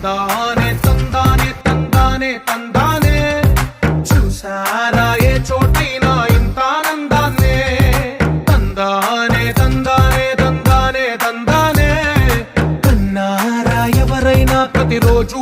తందానే తందానే తందానే తందానే చూసారా ఏ చోటైనా ఇంత ఆనందాన్నే తందానే తందానే తందానే తందానే కన్నారా ఎవరైనా ప్రతిరోజు